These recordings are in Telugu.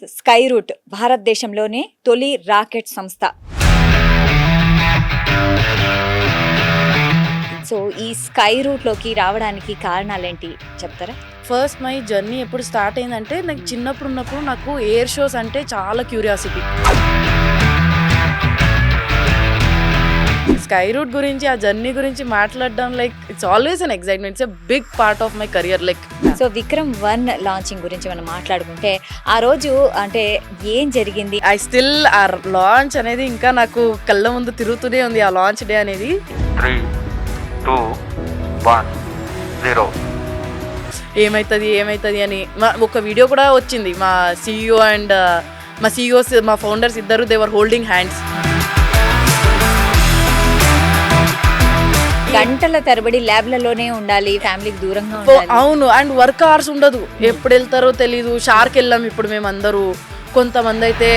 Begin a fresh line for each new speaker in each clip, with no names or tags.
స్కై రూట్ భారతదేశంలోనే తొలి రాకెట్ సంస్థ. సో ఈ స్కై రూట్లోకి రావడానికి కారణాలేంటి చెప్తారా?
ఫస్ట్ మై జర్నీ ఎప్పుడు స్టార్ట్ అయిందంటే నాకు చిన్నప్పుడు ఉన్నప్పుడు నాకు ఎయిర్ షోస్ అంటే చాలా క్యూరియాసిటీ. స్కై రూట్ గురించి ఆ జర్నీ గురించి మాట్లాడడం like it's always an excitement. It's a big part of my career. Like
so Vikram 1 launching గురించి మనం మాట్లాడుకుంటే ఆ రోజు అంటే ఏం జరిగింది?
ఐ స్టిల్ ఆ లాంచ్ అనేది ఇంకా నాకు కళ్ళ ముందు తిరుగుతూనే ఉంది. ఆ లాంచ్ డే అనేది
3, 2, 1, 0
ఏమవుతుంది అని ఒక వీడియో కూడా వచ్చింది. మా CEO అండ్ మా CEOs మా ఫౌండర్స్ ఇద్దరు దే వర్ హోల్డింగ్ హ్యాండ్స్.
గంటల తరబడి ల్యాబ్లలోనే ఉండాలి, ఫ్యామిలీకి దూరంగా ఉండాలి.
అవును, అండ్ వర్క్ అవర్స్ ఉండదు. ఎప్పుడు వెళ్తారో తెలీదు. షార్క్ వెళ్ళాం ఇప్పుడు మేము అందరూ. కొంతమంది అయితే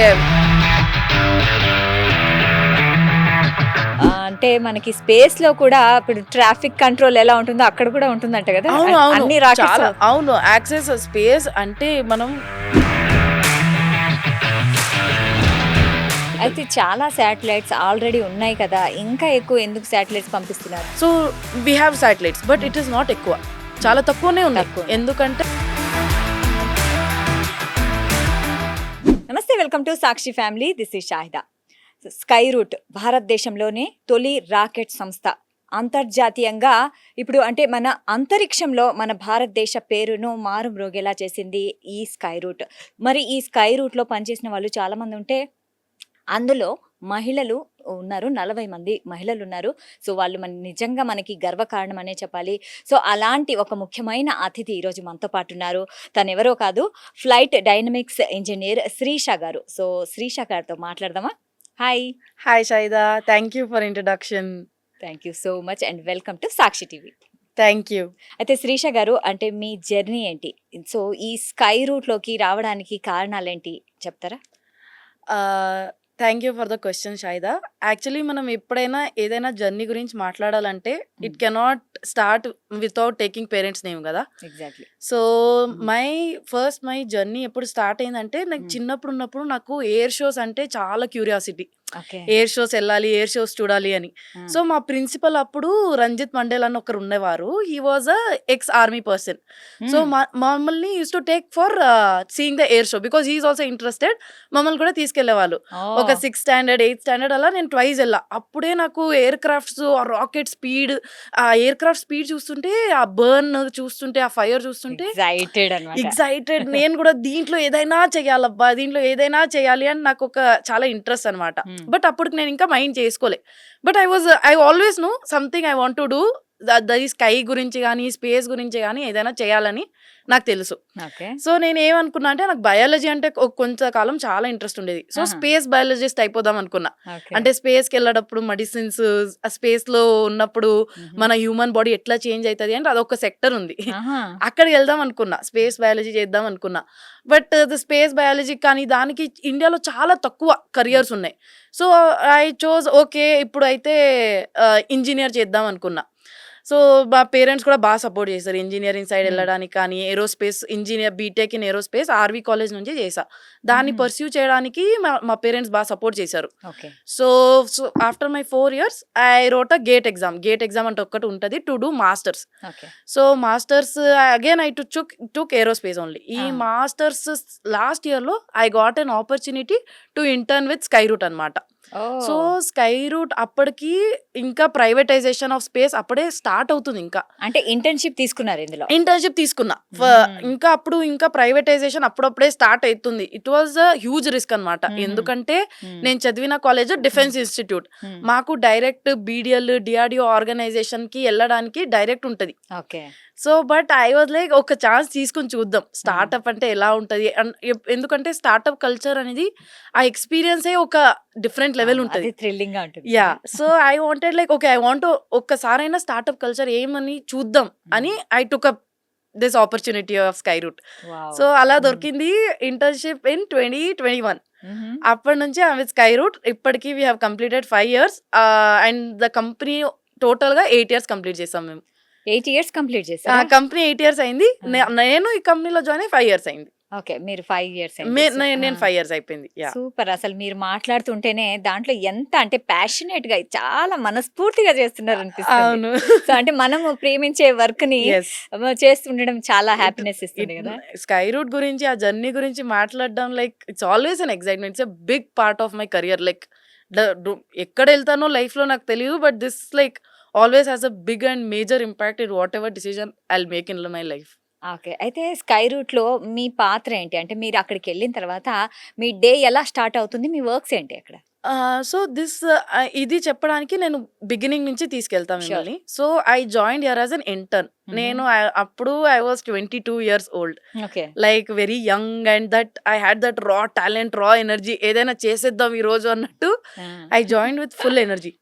అంటే మనకి స్పేస్ లో కూడా ఇప్పుడు ట్రాఫిక్ కంట్రోల్ ఎలా ఉంటుందో అక్కడ కూడా ఉంటుందంట కదా. అన్ని రాకెట్స్.
అవును, యాక్సెస్ స్పేస్ అంటే మనం
అయితే చాలా శాటిలైట్స్ ఆల్రెడీ ఉన్నాయి కదా, ఇంకా ఎక్కువ ఎందుకు శాటిలైట్స్ పంపిస్తున్నారు?
So we have satellites but it is not ఎక్కువ, చాలా తక్కువనే ఉన్నాయి. ఎందుకంటే
నమస్తే, welcome to Sakshi family. This is Shahida. Skyroot భారతదేశంలోనే తొలి రాకెట్ సంస్థ. అంతర్జాతీయంగా ఇప్పుడు అంటే మన అంతరిక్షంలో మన భారతదేశ పేరును మారుమ్రోగేలా చేసింది ఈ స్కై రూట్. మరి ఈ స్కై రూట్లో పనిచేసిన వాళ్ళు చాలామంది ఉంటే అందులో మహిళలు ఉన్నారు, 40 మంది మహిళలు ఉన్నారు. సో వాళ్ళు నిజంగా మనకి గర్వకారణం అనే చెప్పాలి. సో అలాంటి ఒక ముఖ్యమైన అతిథి ఈరోజు మనతో పాటు ఉన్నారు. తను ఎవరో కాదు, ఫ్లైట్ డైనమిక్స్ ఇంజనీర్ శ్రీష గారు. సో శ్రీష గారితో మాట్లాడదామా?
Hi Shaida, thank you for introduction.
Thank you so much and welcome to Sakshi TV.
Thank you.
అయితే శ్రీష గారు, అంటే మీ జర్నీ ఏంటి? సో ఈ స్కై రూట్లోకి రావడానికి కారణాలేంటి చెప్తారా?
Thank you for the question Shaida. Actually మనం ఎప్పుడైనా ఏదైనా జర్నీ గురించి మాట్లాడాలంటే it cannot start without taking parents name కదా.
ఎగ్జాక్ట్లీ.
సో మై జర్నీ ఎప్పుడు స్టార్ట్ అయిందంటే నాకు చిన్నప్పుడు ఉన్నప్పుడు నాకు ఎయిర్ షోస్ అంటే చాలా క్యూరియాసిటీ. ఎయిర్ షోస్ వెళ్ళాలి, ఎయిర్ షోస్ చూడాలి అని. సో మా ప్రిన్సిపల్ అప్పుడు రంజిత్ మండేల్ అని ఒకరు ఉండేవారు. He was a ex army person. So మమ్మల్ని use to take for seeing the air show because he is also interested. మమ్మల్ని కూడా తీసుకెళ్లేవాళ్ళు. ఒక 6th స్టాండర్డ్ 8th స్టాండర్డ్ అలా నేను ట్వైస్ వెళ్ళా. అప్పుడే నాకు ఎయిర్ క్రాఫ్ట్స్, ఆ రాకెట్ స్పీడ్, ఆ ఎయిర్ క్రాఫ్ట్ స్పీడ్ చూస్తుంటే, ఆ బర్న్ చూస్తుంటే, ఆ ఫైర్ చూస్తుంటే ఎక్సైటెడ్. నేను కూడా దీంట్లో ఏదైనా చెయ్యాలబ్బా, దీంట్లో ఏదైనా చెయ్యాలి అని నాకు ఒక చాలా ఇంట్రెస్ట్ అనమాట. బట్ అప్పటికి నేను ఇంకా మైండ్ చేసుకోలే. But I always know something I want to do. That ఈ స్కై గురించి కానీ స్పేస్ గురించి కానీ ఏదైనా చేయాలని నాకు తెలుసు. సో నేను ఏమనుకున్నా అంటే నాకు బయాలజీ అంటే కొంతకాలం చాలా ఇంట్రెస్ట్ ఉండేది. సో స్పేస్ బయాలజిస్ట్ అయిపోదాం అనుకున్నా. అంటే స్పేస్కి వెళ్ళేటప్పుడు మెడిసిన్స్, ఆ స్పేస్ లో ఉన్నప్పుడు మన హ్యూమన్ బాడీ ఎట్లా చేంజ్ అవుతుంది అంటే అదొక సెక్టర్ ఉంది. అక్కడికి వెళ్దాం అనుకున్నా, స్పేస్ బయాలజీ చేద్దాం అనుకున్నా. బట్ స్పేస్ బయాలజీ కానీ దానికి ఇండియాలో చాలా తక్కువ కెరియర్స్ ఉన్నాయి. సో ఐ చోజ్ ఓకే ఇప్పుడు అయితే ఇంజనీర్ చేద్దాం అనుకున్నా. సో మా పేరెంట్స్ కూడా బాగా సపోర్ట్ చేశారు ఇంజనీరింగ్ సైడ్ వెళ్ళడానికి. కానీ aerospace engineer BTech in aerospace RV college నుంచి చేసా. దాన్ని పర్స్యూ చేయడానికి మా పేరెంట్స్ బాగా సపోర్ట్ చేశారు. So after my 4 years I wrote a GATE exam అంటే ఒక్కటి ఉంటుంది to do masters. So masters again I took aerospace only. ఈ మాస్టర్స్ లాస్ట్ ఇయర్లో I got an opportunity to intern with sky route అనమాట. సో స్కై రూట్ అప్పటికి ఇంకా ప్రైవేటైజేషన్ ఆఫ్ స్పేస్ అప్పుడే స్టార్ట్ అవుతుంది. ఇంకా
అంటే ఇంటర్న్షిప్ తీసుకున్నారు, ఇందులో
ఇంటర్న్షిప్ తీసుకున్నా. ఇంకా అప్పుడు ఇంకా ప్రైవేటైజేషన్ అప్పుడప్పుడే స్టార్ట్ అవుతుంది. It was a huge risk అనమాట. ఎందుకంటే నేను చదివిన కాలేజ్ డిఫెన్స్ ఇన్స్టిట్యూట్. మాకు డైరెక్ట్ BDL DRDO ఆర్గనైజేషన్ కి వెళ్ళడానికి డైరెక్ట్ ఉంటది. So but I was like ఒక ఛాన్స్ తీసుకుని చూద్దాం స్టార్ట్అప్ అంటే ఎలా ఉంటుంది. ఎందుకంటే స్టార్ట్అప్ కల్చర్ అనేది ఆ ఎక్స్పీరియన్సే ఒక డిఫరెంట్ లెవెల్ ఉంటుంది,
థ్రిల్లింగ్ గా ఉంటుంది.
Yeah. So I wanted like okay I want ఒక్కసారైనా స్టార్ట్అప్ కల్చర్ ఏమని చూద్దాం అని I took up this opportunity of Skyroot. So అలా దొరికింది ఇంటర్న్షిప్ ఇన్ 2021. అప్పటి నుంచి ఐ విత్ స్కై రూట్. ఇప్పటికీ we have completed 5 years and the company total గా 8 years కంప్లీట్ చేసాం మేము.
8 years కంప్లీట్ చేసాం.
కంపెనీ 8 years అయింది. నేను ఈ కంపెనీలో జాయిన్ అయ్యి 5 years అయింది.
ఓకే. మీరు 5 ఇయర్స్
నేను 5 ఇయర్స్ అయిపోయింది. యాహ్!
సూపర్. అసలు మీరు మాట్లాడుతుంటేనే దాంట్లో ఎంత అంటే ప్యాషనేట్‌గా చాలా మనస్ఫూర్తిగా చేస్తున్నారనిపిస్తుంది.
అవును.
సో, అంటే మనము ప్రేమించే వర్క్‌ని
యెస్.
చేస్తుండడం చాలా హ్యాపీనెస్ ఇస్తుంది గదా!
స్కై రూట్ గురించి, ఆ జర్నీ గురించి మాట్లాడడం like it's always an excitement. It's a big part of my career. Like ఎక్కడెళ్తానో లైఫ్‌లో నాకు తెలీదు. But this like always has a big and major impact in whatever decision I will make in my life.
Okay. అయితే స్కై రూట్‌లో మీ పాత్ర ఏంటి? అంటే మీరు అక్కడికెళ్ళిన తర్వాత మీ డే ఎలా స్టార్ట్ అవుతుంది? మీ వర్క్స్ ఏంటి అక్కడ?
సో ఇది చెప్పడానికి నేను బిగినింగ్ నుంచి తీసుకెళ్తా
ష్యూర్.
మిమ్మల్ని. So I joined here as an intern. నేను అప్పుడు I was 22 years old.
Okay.
Like very young and that I had that raw talent, raw energy. ఏదైనా చేసేద్దాం ఈ రోజు అన్నట్టు I joined with full energy.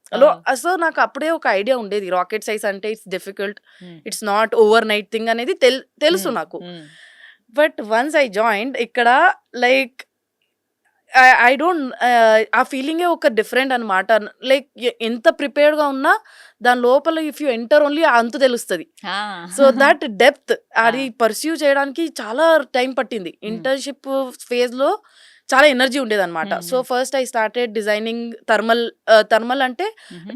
So నాకు అప్పుడే ఒక ఐడియా ఉండేది, రాకెట్ సైన్స్ అంటే it's difficult, it's not overnight thing అనేది తెలుసు నాకు. బట్ వన్స్ ఐ జాయిన్డ్ ఇక్కడ లైక్ ఐ డోంట్ ఆ ఫీలింగే ఒక డిఫరెంట్ అనమాట. లైక్ ఎంత ప్రిపేర్డ్గా ఉన్నా దాని లోపల ఇఫ్ యూ ఎంటర్ ఓన్లీ అంతు తెలుస్తుంది. సో దట్ డెప్త్ అది పర్సీవ్ చేయడానికి చాలా టైం పట్టింది. ఇంటర్న్షిప్ ఫేజ్లో చాలా ఎనర్జీ ఉండేది అనమాట. So first I started designing thermal అంటే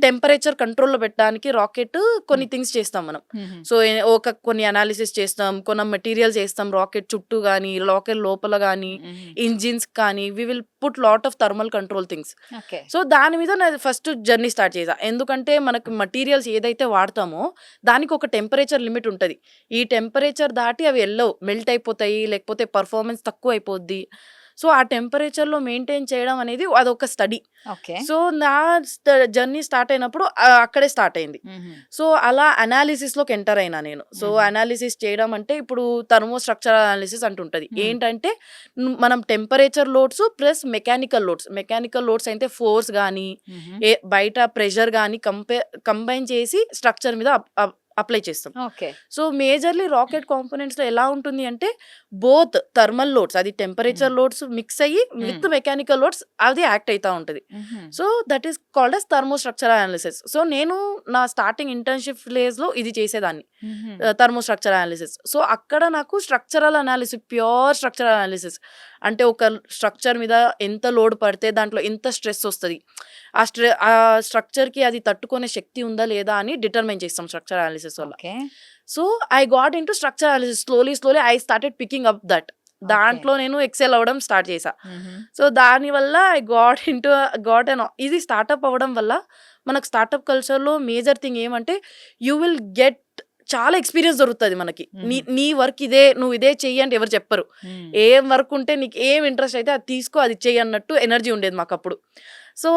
టెంపరేచర్ కంట్రోల్లో పెట్టడానికి రాకెట్ కొన్ని థింగ్స్ చేస్తాం మనం. సో కొన్ని అనాలిసిస్ చేస్తాం, కొన్ని మెటీరియల్స్ చేస్తాం రాకెట్ చుట్టూ కానీ రాకెట్ లోపల కానీ ఇంజిన్స్ కానీ we will put lot of thermal control things.
Okay.
So దాని మీద నేను ఫస్ట్ జర్నీ స్టార్ట్ చేసా. ఎందుకంటే మనకు మెటీరియల్స్ ఏదైతే వాడతామో దానికి ఒక టెంపరేచర్ లిమిట్ ఉంటుంది. ఈ టెంపరేచర్ దాటి అవి మెల్ట్ అయిపోతాయి, లేకపోతే పర్ఫార్మెన్స్ తక్కువ అయిపోద్ది. సో ఆ టెంపరేచర్లో మెయింటైన్ చేయడం అనేది అదొక స్టడీ.
ఓకే.
సో నా జర్నీ స్టార్ట్ అయినప్పుడు అక్కడే స్టార్ట్ అయింది. సో అలా అనాలిసిస్లోకి ఎంటర్ అయినా నేను. సో అనాలిసిస్ చేయడం అంటే ఇప్పుడు థర్మో స్ట్రక్చరల్ అనాలిసిస్ అంటుంటుంది. ఏంటంటే మనం temperature loads plus mechanical loads అయితే ఫోర్స్ కానీ బయట ప్రెషర్ కానీ కంబైన్ చేసి స్ట్రక్చర్ మీద అప్లై చేస్తాం.
ఓకే.
సో మేజర్లీ రాకెట్ కాంపోనెంట్స్లో ఎలా ఉంటుంది అంటే బోత్ థర్మల్ లోడ్స్, అది టెంపరేచర్ లోడ్స్ మిక్స్ అయ్యి విత్ మెకానికల్ లోడ్స్ అది యాక్ట్ అవుతూ ఉంటుంది. So that is called as thermo structural analysis. So నేను నా స్టార్టింగ్ ఇంటర్న్షిప్ ఫేజ్లో ఇది చేసేదాన్ని, థర్మో స్ట్రక్చరల్ అనాలిసిస్. సో అక్కడ నాకు structural analysis, pure structural analysis అంటే ఒక స్ట్రక్చర్ మీద ఎంత లోడ్ పడితే దాంట్లో ఎంత స్ట్రెస్ వస్తుంది, ఆ స్ట్రక్చర్కి అది తట్టుకునే శక్తి ఉందా లేదా అని డిటర్మైన్ చేస్తాం స్ట్రక్చర్ అనాలిసిస్ వల్ల. So I got in to structure analysis. Slowly I started picking up that. దాంట్లో నేను ఎక్సెల్ అవ్వడం స్టార్ట్ చేశా. సో దానివల్ల ఐ గాట్ ఇది స్టార్ట్అప్ అవ్వడం వల్ల మనకు స్టార్ట్అప్ కల్చర్లో మేజర్ థింగ్ ఏమంటే యూ విల్ గెట్ చాలా ఎక్స్పీరియన్స్ దొరుకుతుంది మనకి. నీ వర్క్ ఇదే, నువ్వు ఇదే చెయ్యి అంటే ఎవరు చెప్పరు. ఏం వర్క్ ఉంటే నీకు ఏం ఇంట్రెస్ట్ అయితే అది తీసుకో, అది చెయ్యి అన్నట్టు ఎనర్జీ ఉండేది మాకు అప్పుడు. సో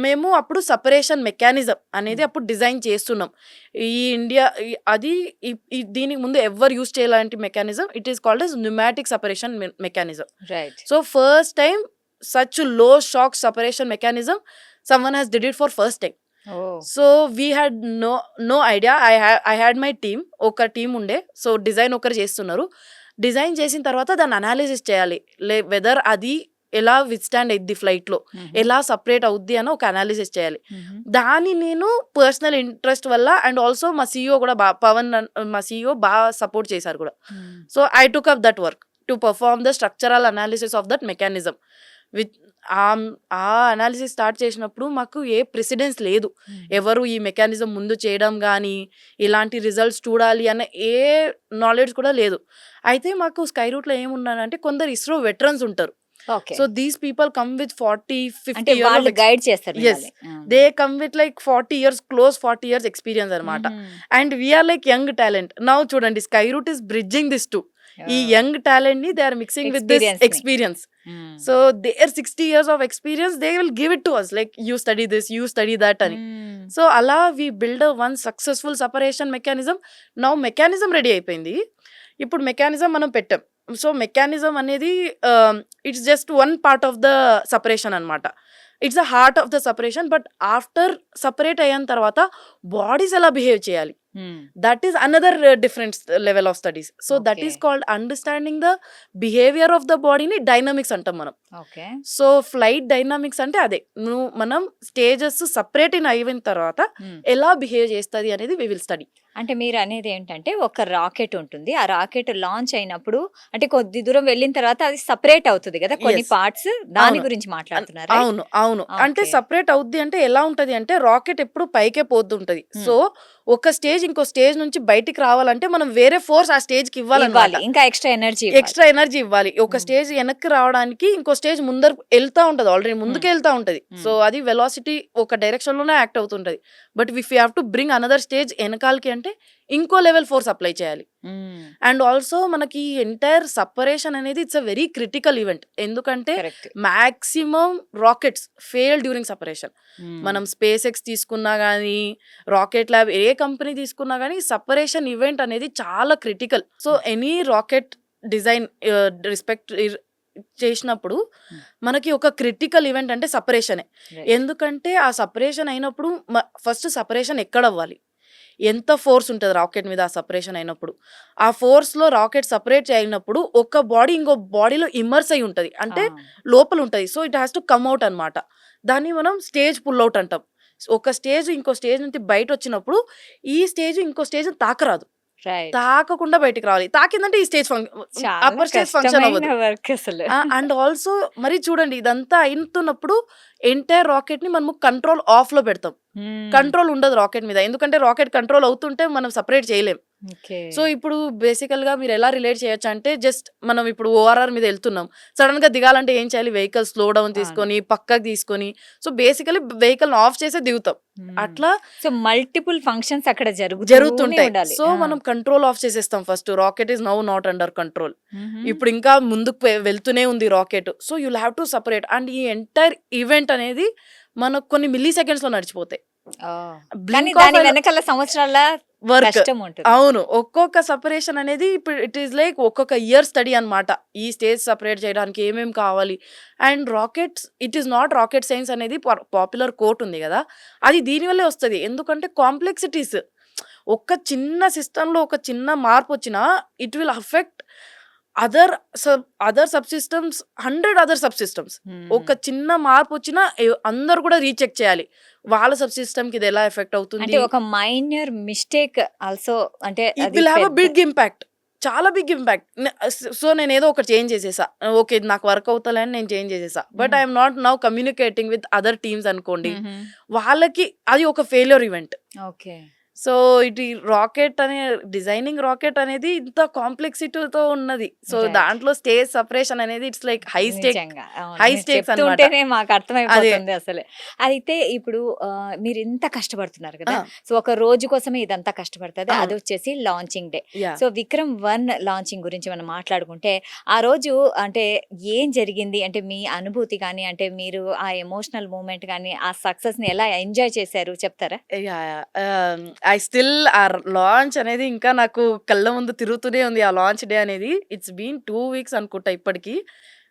మేము అప్పుడు సపరేషన్ మెకానిజం అనేది అప్పుడు డిజైన్ చేస్తున్నాం. ఈ ఇండియా అది దీనికి ముందు ఎవరు యూజ్ చేయలాంటి mechanism. It is called as pneumatic separation mechanism.
So
first time such low shock separation mechanism someone has did it for first time. So we had no idea. I had my team, ఒక టీమ్ ఉండే. సో డిజైన్ ఒకరు చేస్తున్నారు. డిజైన్ చేసిన తర్వాత దాన్ని అనాలిసిస్ చేయాలి, వెదర్ అది ఎలా విత్స్టాండ్ అయ్యిద్ది ఫ్లైట్లో, ఎలా సపరేట్ అవుద్ది అని ఒక అనాలిసిస్ చేయాలి. దాన్ని నేను పర్సనల్ ఇంట్రెస్ట్ వల్ల అండ్ ఆల్సో మా CEO కూడా పవన్ మా CEO బాగా సపోర్ట్ చేశారు కూడా. So I took up that work to perform the structural analysis of that mechanism. ఆ అనాలిసిస్ స్టార్ట్ చేసినప్పుడు మాకు ఏ ప్రెసిడెన్స్ లేదు, ఎవరు ఈ మెకానిజం ముందు చేయడం కానీ ఇలాంటి రిజల్ట్స్ చూడాలి అన్న ఏ నాలెడ్జ్ కూడా లేదు. అయితే మాకు స్కై రూట్లో ఏమున్నానంటే కొందరు ఇస్రో వెటరన్స్ ఉంటారు. So these people come with 40-50 years
guide చేస్తారు.
Yes, they come with like 40 years, close 40 years experience అనమాట. And we are like young talent. Now చూడండి, sky route is bridging this to ఈ యంగ్ టాలెంట్ ని they are mixing with this experience. So there 60 years of experience they will give it to us like you study this, you study that అని. సో అలా we build a one successful separation mechanism. Now mechanism ready అయిపోయింది. ఇప్పుడు మెకానిజం మనం పెట్టాం. సో మెకానిజం అనేది it's just one part of the separation అనమాట. It's the heart of the separation. But after separate అయిన తర్వాత బాడీస్ ఎలా బిహేవ్ చేయాలి, that is another different level of studies. So that is called understanding the behavior of the body ni dynamics antam manam. So flight dynamics ante ade manam stages separate in ayivin tarvata ela behave chestadi anedi we will study.
అంటే మీరు అనేది ఏంటంటే ఒక రాకెట్ ఉంటుంది. ఆ రాకెట్ లాంచ్ అయినప్పుడు అంటే కొద్ది దూరం వెళ్ళిన తర్వాత అది సెపరేట్ అవుతది గదా! కొన్ని
Yes.
పార్ట్స్ దాని
అవును.
గురించి మాట్లాడుతున్నారా?
అవును. అంటే
ఓకే.
సెపరేట్ అవుద్ది అంటే ఎలా ఉంటది అంటే రాకెట్ ఎప్పుడు పైకే పోతుంటది.
హ్మ్.
సో, ఒక స్టేజ్ ఇంకో స్టేజ్ నుంచి బయటికి రావాలంటే మనం వేరే ఫోర్స్ ఆ స్టేజ్‌కి ఇవ్వాలన్నమాట.
ఇవ్వాలి. ఇంకా ఎక్స్‌ట్రా ఎనర్జీ ఇవ్వాలి.
ఎక్స్‌ట్రా ఎనర్జీ ఇవ్వాలి. ఒక
హ్మ్.
స్టేజ్ వెనక్కి రావడానికి ఇంకో స్టేజ్ ముందరకు ఎళ్తా ఉంటది. ఆల్రెడీ
హ్మ్.
ముందుకే ఎళ్తా ఉంటది. సో,
హ్మ్.
అది వెలాసిటీ ఒక డైరెక్షన్‌లోనే యాక్ట్ అవుతుంటది. But if you have to bring another stage ఎనకాలకి అంటే ఇంకో లెవెల్ ఫోర్స్ అప్లై చేయాలి.
హ్మ్.
అండ్ ఆల్సో మనకి ఎంటైర్ సెపరేషన్ అనేది it's a very critical event. ఎందుకంటే
correct.
Maximum rockets fail during separation.
Hmm.
మనం స్పేస్ ఎక్స్ తీసుకున్నా గానీ, రాకెట్ ల్యాబ్ ఏ కంపెనీ తీసుకున్నా గానీ సెపరేషన్ ఈవెంట్ అనేది చాలా క్రిటికల్. సో,
హ్మ్.
ఎనీ రాకెట్ డిజైన్ రెస్పెక్ట్ చేసినప్పుడు
హ్మ్.
మనకి ఒక క్రిటికల్ ఈవెంట్ అంటే సెపరేషనే.
రైట్.
ఎందుకంటే ఆ సెపరేషన్ అయినప్పుడు ఫస్ట్ సెపరేషన్ ఎక్కడవ్వాలి? ఎంత ఫోర్స్ ఉంటది రాకెట్ మీద ఆ సెపరేషన్ అయినప్పుడు. ఆ ఫోర్స్‌లో రాకెట్ సెపరేట్ అయినప్పుడు ఒక బాడీ ఇంకో బాడీలో ఇమ్మర్స్ అయ్యి ఉంటది. అంటే
ఆ!
లోపల ఉంటది. So, it has to come out అన్నమాట. దాన్ని మనం స్టేజ్ పుల్ ఔట్ అంటాం. ఒక స్టేజ్ ఇంకో స్టేజ్ నుంచి బయటొచ్చినప్పుడు ఈ స్టేజ్ ఇంకో స్టేజ్‌ని తాకరాదు.
రైట్.
తాకకుండా బయటికి రావాలి. తాకిందంటే ఈ స్టేజ్
చాలా
అప్పర్ స్టేజ్ ఫంక్షన్
కష్టమైన
అవ్వదు.
వర్క్ అసలు.
అండ్ ఆల్సో మరి చూడండి ఇదంతా అయితున్నప్పుడు ఎంటైర్ రాకెట్‌ని మనము కంట్రోల్ ఆఫ్‌లో పెడతాం.
హ్మ్.
కంట్రోల్ ఉండదు రాకెట్ మీద. ఎందుకంటే రాకెట్ కంట్రోల్ అవుతుంటే మనం సెపరేట్ చేయలేం.
ఓకే.
సో, ఇప్పుడు బేసికల్‌గా మీరు ఎలా రిలేట్ చేయొచ్చంటే జస్ట్ మనం ఇప్పుడు ఓఆర్ఆర్ మీద ఎళ్తున్నాం. సడెన్‌గా దిగాలంటే ఏం చేయాలి? వెహికల్ స్లో డౌన్
అవును.
తీసుకొని, పక్కకి తీసుకొని సో, బేసికల్లీ వెహికల్‌ని ఆఫ్ చేసే దిగుతాం.
హ్మ్.
అట్లా
సో, మల్టిపుల్ ఫంక్షన్స్ అక్కడ జరుగుతూనే
జరుగుతుంటాయి.
ఉండాలి.
సో,
ఆ!
మనం కంట్రోల్ ఆఫ్ చేసేస్తాం first. Rocket is now not under control.
హుహు.
ఇప్పుడు ఇంకా ముందుకు వెళ్తూనే ఉంది rocket. So, you'll have to separate and ఈ ఎంటైర్ ఈవెంట్ అనేది మనకు కొన్ని మిల్లీ సెకండ్స్‌లో నడిచిపోతాయి.
ఓహ్! కానీ
బ్లింక్ ఆఫ్
దాని వెనకాల సంవత్సరాల
వర్క్.
కష్టం ఉంటుంది.
అవును. ఒక్కొక్క సెపరేషన్ అనేది ఇప్పుడు ఇట్ ఈస్ లైక్ ఒక్కొక్క ఇయర్ స్టడీ అన్నమాట. ఈ స్టేజ్ సెపరేట్ చేయడానికి ఏమేం కావాలి. And rockets it is not rocket science అనేది పాపులర్ కోట్ ఉంది గదా! అది దీని వల్లే వస్తది. ఎందుకంటే కాంప్లెక్సిటీస్ ఒక్క చిన్న సిస్టమ్‌లో ఒక చిన్న మార్పొచ్చినా it will affect other other subsystems 100 other subsystems. ఒక
హ్మ్.
చిన్న మార్పొచ్చినా అందరూ కూడా రీచెక్ చేయాలి. వాళ్ళ సబ్‌సిస్టమ్‌కి ఇది ఎలా ఎఫెక్ట్
అంటే
అవుతుంది?
ఒక మైన్యూర్ మిస్టేక్ ఆల్సో అంటే
ఇట్
అది
విల్ హావ్ ఎ
పెద్ద
బిగ్ ఇంపాక్ట్. చాలా బిగ్ ఇంపాక్ట్. సో, నేనేదో ఒకటి చేంజ్ చేసేసా. ఓకే. ఇది నాకు వర్క్ అవుతలే అని నేను చేంజ్ చేసేసా. బట్
హ్మ్.
I am not now communicating with other teams అనుకోండి.
హుహు.
వాళ్ళకి అది ఒక ఫెయిల్యూర్ ఈవెంట్.
ఓకే.
సో, ఇది రాకెట్ అనే డిజైనింగ్ రాకెట్ అనేది ఇంత కాంప్లెక్సిటీతో ఉన్నది. So,
right.
దాంట్లో స్టేజ్ సెపరేషన్ అనేది ఇట్స్ లైక్
నిజంగా. అవును.
హై
మీరు
స్టేక్స్
చెప్తూ
అన్నమాట.
ఉంటేనే మాకు
అదే.
అర్థమైపోతుంది అసలు. అయితే ఇప్పుడు మీరు ఇంత కష్టపడుతున్నారు
ఆ!
కదా! సో, ఒక రోజు కోసమే ఇదంతా కష్టపడతది.
అవును.
అదొచ్చేసి launching day.
Yeah!
So, 'Vikram 1' launching గురించి మనం మాట్లాడుకుంటే, ఆ రోజు అంటే ఏం జరిగింది? అంటే మీ అనుభూతి గాని, అంటే మీరు ఆ ఎమోషనల్ మూమెంట్ గాని, ఆ సక్సెస్‌ని ఎలా ఎంజాయ్ చేశారు చెప్తారా?
యాహ్! ఐ స్టిల్ ఆ లాంచ్ అనేది ఇంకా నాకు కళ్ళ ముందు తిరుగుతూనే ఉంది. ఆ లాంచ్ డే అనేది. ఇట్స్ బీన్ 2 వీక్స్ అనుకుంటా ఇప్పటికి.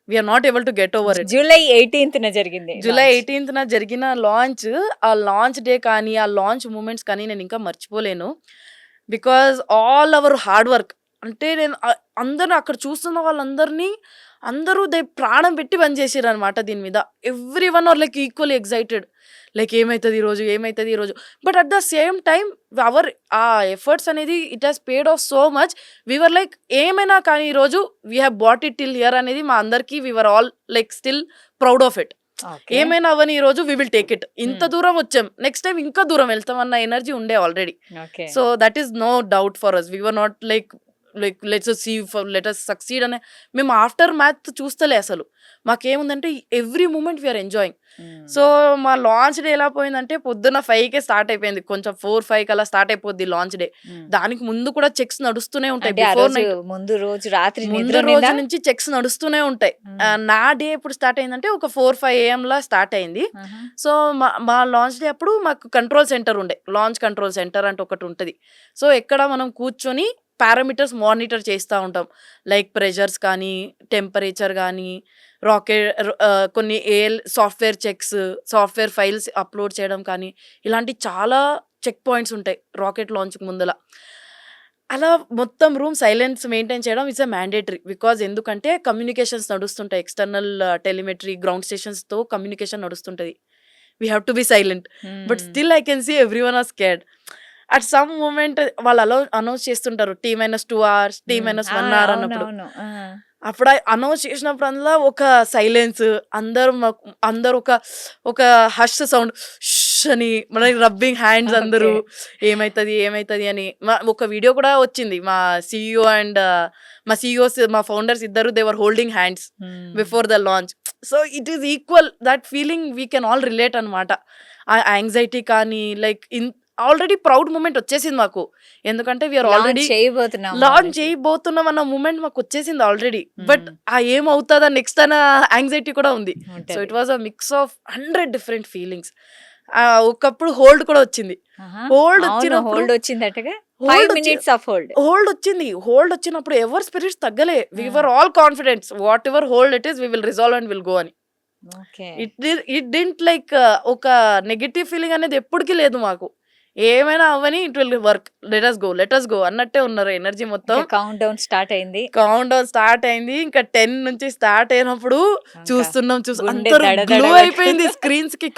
We are not able to get over it.
July 18న జరిగింది
జూలై
లాంచ్.
18న జరిగిన లాంచ్, ఆ లాంచ్ డే కానీ, ఆ లాంచ్ మూమెంట్స్ కానీ నేనింకా మర్చిపోలేను. Because all our hard work అంటే నేను అందరిని అక్కడ చూస్తున్న వాళ్ళందరినీ అందరూ ప్రాణం పెట్టి పని చేసిర్రనమాట దీని మీద. Everyone are like equally excited. Like ఏమైతది ఈరోజు? ఏమైతది ఈరోజు? But at the same time our ఆ ఎఫర్ట్స్ అనేది it has paid off so much. We were like ఏమైనా కానీ ఈరోజు we have bought it till here అనేది మా అందరికీ we were all like still proud of it.
Okay.
ఏమైనా అవ్వని ఈరోజు వి విల్ టేక్ ఇట్. ఇంత
హ్మ్.
దూరం వచ్చాం. నెక్స్ట్ టైమ్ ఇంకా దూరం వెళ్తాం అన్న ఎనర్జీ ఉండే already.
Okay.
So that is no doubt for us. We were not let's succeed అనే మేము ఆఫ్టర్ మ్యాచ్ చూస్తలే అసలు. మాకేముందంటే every moment we are enjoying.
Hmm.
So మా లాంచ్ డే ఎలా పోయిందంటే పొద్దున్న 5కే స్టార్ట్ అయిపోయింది. కొంచెం 4, 5 కల్లా స్టార్ట్ అయిపోద్ది లాంచ్ డే.
హ్మ్.
దానికి ముందు కూడా చెక్స్ నడుస్తూనే ఉంటాయి.
అంటే ఆ
బిఫోర్
రోజు
నైట్
ముందు రోజు రాత్రి
ముందు
నిద్ర
రోజు
నిందా?
నుంచి చెక్స్ నడుస్తూనే ఉంటాయి.
హ్మ్.
నా డే ఎప్పుడు స్టార్ట్ అయిందంటే ఒక 4, 5 ఏఎంలా స్టార్ట్ అయింది.
ఆహా!
సో మా లాంచ్ డే అప్పుడు మాకు కంట్రోల్ సెంటర్ ఉండే. లాంచ్ కంట్రోల్ సెంటర్ అంటే ఒకటి ఉంటది. సో ఎక్కడ మనం కూర్చొని పారామీటర్స్ మానిటర్ చేస్తా ఉంటాం. లైక్ ప్రెషర్స్ కానీ, టెంపరేచర్ గానీ, కొన్ని software checks, software files upload చేయడం కానీ, ఇలాంటి చాలా చెక్ పాయింట్స్ ఉంటాయి రాకెట్ లాంచ్‌కి ముందల. అలా మొత్తం రూమ్ సైలెన్స్ మెయింటైన్ చేయడం ఇట్స్ ఎ మ్యాండేటరీ. బికాజ్ ఎందుకంటే కమ్యూనికేషన్స్ నడుస్తుంటాయి. ఎక్స్‌టర్నల్ టెలిమెట్రీ, గ్రౌండ్ స్టేషన్స్‌తో కమ్యూనికేషన్ నడుస్తుంటది. We have to be silent. But
hmm.
Still I can see everyone are scared. At some moment వాళ్ళు అనౌన్స్ చేస్తుంటారు T-2 hours, T-1 hour అన్నప్పుడు.
అవునవును.
అప్పుడు అనౌన్స్ చేసినప్పుడల్లా ఒక సైలెన్స్, అందరూ ఒక హష్ సౌండ్ అని, మన రబ్బింగ్ హ్యాండ్స్ అందరూ ఏమైతుంది అని. ఒక వీడియో కూడా వచ్చింది, మా CEO అండ్ మా CEOs, మా ఫౌండర్స్ ఇద్దరు they were holding hands before the launch. So it is equal that feeling, we can all relate అనమాట. ఆ యాంగ్జైటీ కానీ లైక్ ఆల్రెడీ ప్రౌడ్ మూమెంట్ వచ్చేసింది మాకు, ఎందుకంటే వీఆర్ ఆల్రెడీ లాంచ్ చేయబోతున్నాం అన్న మూమెంట్ మాకు వచ్చేసింది ఆల్రెడీ. బట్ ఆ ఏమవుతుందా నెక్స్ట్ అన్న యాంగ్జైటీ కూడా ఉంది. So it was a mix of 100 different feelings. ఒకప్పుడు హోల్డ్ కూడా వచ్చింది. హోల్డ్
వచ్చిందటగా 5 minutes of hold.
హోల్డ్ వచ్చినప్పుడు ఎవర్ స్పిరిట్స్ తగ్గలే. We were all confidents, whatever hold it is we will resolve and will go అని. ఇట్ డింట్ లైక్ ఒక నెగటివ్ ఫీలింగ్ అనేది ఎప్పటికీ లేదు మాకు. ఏమైనా అవని it will work, let us go అన్నట్టే ఉన్నారు ఎనర్జీ మొత్తం.
కౌంట్ డౌన్ స్టార్ట్ అయింది.
ఇంకా 10 నుంచి స్టార్ట్ అయినప్పుడు చూస్తున్నాం అందరూ గ్లో అయిపోయింది స్క్రీన్స్ కి,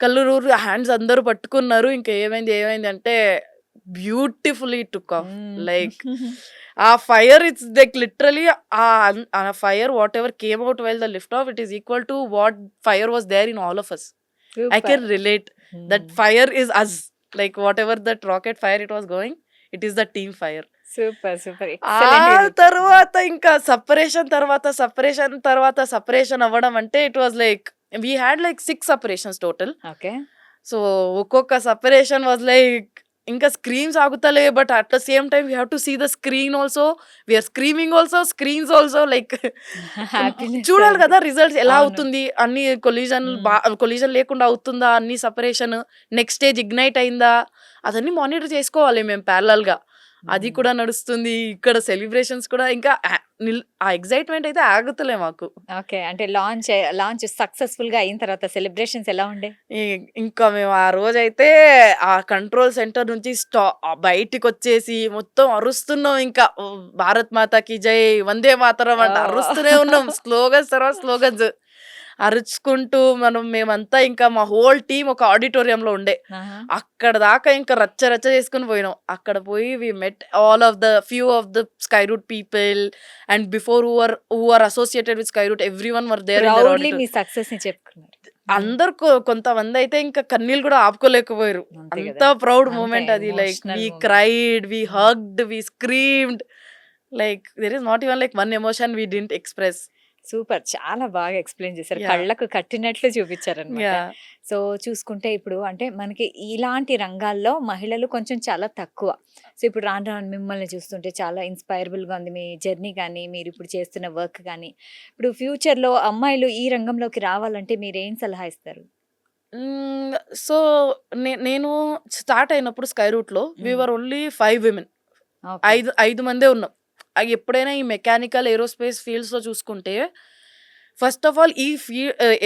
కళ్ళు హ్యాండ్స్ అందరూ పట్టుకున్నారు. ఇంకా ఏమైంది అంటే బ్యూటిఫుల్లీ టుక్ ఆఫ్. లైక్ ఆ ఫైర్, ఇట్స్ లైక్ లిటరలీ ఆ fire whatever came out while the lift off, it is equal to what fire was there in all of us. I can relate. That fire is us. Like whatever that rocket fire it was going, it is the team fire.
Super
ఆ తర్వాత ఇంకా సపరేషన్ అవ్వడం అంటే it was like we had like 6 separations total.
Okay.
So ఒక్కొక్క సపరేషన్ వాజ్ లైక్ ఇంకా స్క్రీన్స్ ఆగుతలే, but at the same time we have to see the screen also, we are screaming also, screens also. Like చూడాలి కదా రిజల్ట్స్ ఎలా అవుతుంది, అన్ని కొలిజన్ లేకుండా అవుతుందా, అన్ని సపరేషన్ నెక్స్ట్ స్టేజ్ ఇగ్నైట్ అయిందా, అదన్నీ మానిటర్ చేసుకోవాలి మేము ప్యారలల్ గా. అది కూడా నడుస్తుంది. ఇక్కడ సెలబ్రేషన్స్ కూడా, ఇంకా ఆ ఎక్సైట్మెంట్ అయితే ఆగుతలే మాకు.
ఓకే. అంటే లాంచ్ సక్సెస్ఫుల్ గా అయిన తర్వాత సెలబ్రేషన్స్ ఎలా ఉండే?
ఇంకా మేము ఆ రోజైతే ఆ కంట్రోల్ సెంటర్ నుంచి బయటికి వచ్చేసి మొత్తం అరుస్తున్నాం. ఇంకా భారత్ మాతాకి జై, వందే మాతరం అంటే అరుస్తూనే ఉన్నాం. స్లోగన్స్ అరుచుకుంటూ మేమంతా ఇంకా మా హోల్ టీమ్ ఒక ఆడిటోరియంలో ఉండే, అక్కడ దాకా ఇంకా రచ్చ చేసుకుని పోయినాం. అక్కడ పోయి we met all of the few of the sky route people and before who are associated with sky route, everyone were there.
మీ సక్సెస్ ని చెప్పుకున్నారు
అందరు. కొంతమంది అయితే ఇంకా కన్నీళ్ళు కూడా ఆపుకోలేకపోయారు, అంత ప్రౌడ్ మూమెంట్ అది. Like we cried, we hugged, we screamed. Like there is not even like one emotion we didn't express.
Super, చాలా బాగా ఎక్స్ప్లెయిన్ చేశారు, కళ్ళకు కట్టినట్లు చూపించారన్నమాట. సో చూసుకుంటే ఇప్పుడు అంటే మనకి ఇలాంటి రంగాల్లో మహిళలు కొంచెం చాలా తక్కువ. సో ఇప్పుడు రాను మిమ్మల్ని చూస్తుంటే చాలా ఇన్స్పైరబుల్ గా ఉంది మీ జర్నీ కానీ, మీరు ఇప్పుడు చేస్తున్న వర్క్ కానీ. ఇప్పుడు ఫ్యూచర్ లో అమ్మాయిలు ఈ రంగంలోకి రావాలంటే మీరు ఏం సలహా ఇస్తారు?
సో నేను స్టార్ట్ అయినప్పుడు స్కై రూట్ లో వి వర్ ఓన్లీ 5 women, 5 మందే ఉన్నాం. ఎప్పుడైనా ఈ మెకానికల్ ఏరోస్పేస్ ఫీల్డ్స్ లో చూసుకుంటే ఫస్ట్ ఆఫ్ ఆల్ ఈ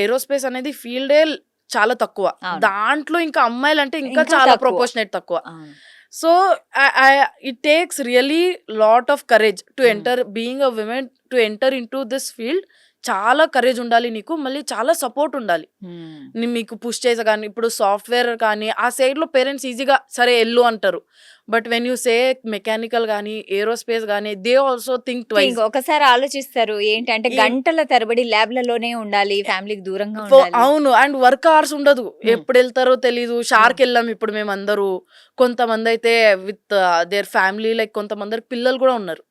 ఏరోస్పేస్ అనేది ఫీల్డే చాలా తక్కువ. దాంట్లో ఇంకా అమ్మాయిలు అంటే ఇంకా చాలా ప్రొపోర్షనేట్ తక్కువ. So it takes really lot of courage to enter, being a women to enter in to this field. చాలా కరేజ్ ఉండాలి నీకు, మళ్ళీ చాలా సపోర్ట్ ఉండాలి మీకు పుష్ చేసే. కానీ ఇప్పుడు సాఫ్ట్వేర్ కానీ ఆ సైడ్ లో పేరెంట్స్ ఈజీగా సరే ఎల్లు అంటారు, but when you say mechanical కానీ ఏరోస్పేస్ కానీ దే ఆల్సో థింక్ ట్వైస్.
ఒకసారి ఆలోచిస్తారు ఏంటంటే గంటల తరబడి ల్యాబ్లలోనే ఉండాలి, ఫ్యామిలీకి దూరంగా.
అవును, అండ్ వర్క్ అవర్స్ ఉండదు, ఎప్పుడు వెళ్తారో తెలీదు. షార్క్ వెళ్ళాం ఇప్పుడు మేము అందరూ. కొంతమంది అయితే విత్ దేర్ ఫ్యామిలీ, లైక్ కొంతమంది పిల్లలు కూడా ఉన్నారు.